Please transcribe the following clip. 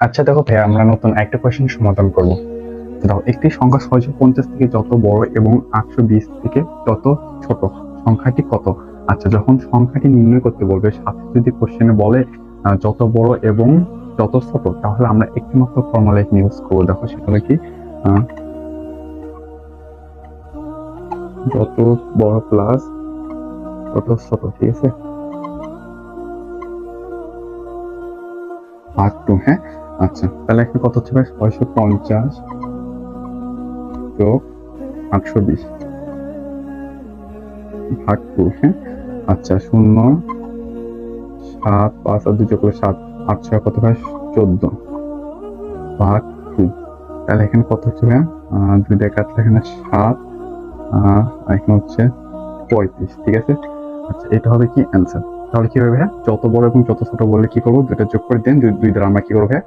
আচ্ছা দেখো ভাইয়া, আমরা নতুন একটা কোয়েশ্চেন সমাধান করব। দাও, একটি সংখ্যা 650 থেকে যত বড় এবং 820 থেকে তত ছোট, সংখ্যাটি কত? আচ্ছা, যখন সংখ্যাটি নির্ণয় করতে বলবে, সাথে যদি কোশ্চেনে বলে যত বড় এবং যত ছোট, তাহলে আমরা একটি মাত্র ফর্মুলা এখানে ইউজ করবো। দেখো সেটা হলো কি, আহ, যত বড় প্লাস তত ছোট, ঠিক আছে, ভাগ টু। হ্যাঁ, আচ্ছা তাহলে এখানে কত হচ্ছে ভাই? 650 যোগ 820 ভাগ টু। হ্যাঁ, আচ্ছা, শূন্য, 7 5 আর 2 যোগ করলে 7, 8 6 কত হয়? 14 ভাগ টু। তাহলে এখানে কত হচ্ছে ভাইয়া? 2 দিয়ে কাটলে এখানে 7, আর এখানে হচ্ছে 35, ঠিক আছে। আচ্ছা, এটা হবে কি অ্যান্সার। তাহলে কি হবে ভাইয়া? যত বড় এবং যত ছোট বললে কি করবো? দুটো যোগ করে দেন, দুই দ্বারা আমরা কি করবো ভাইয়া?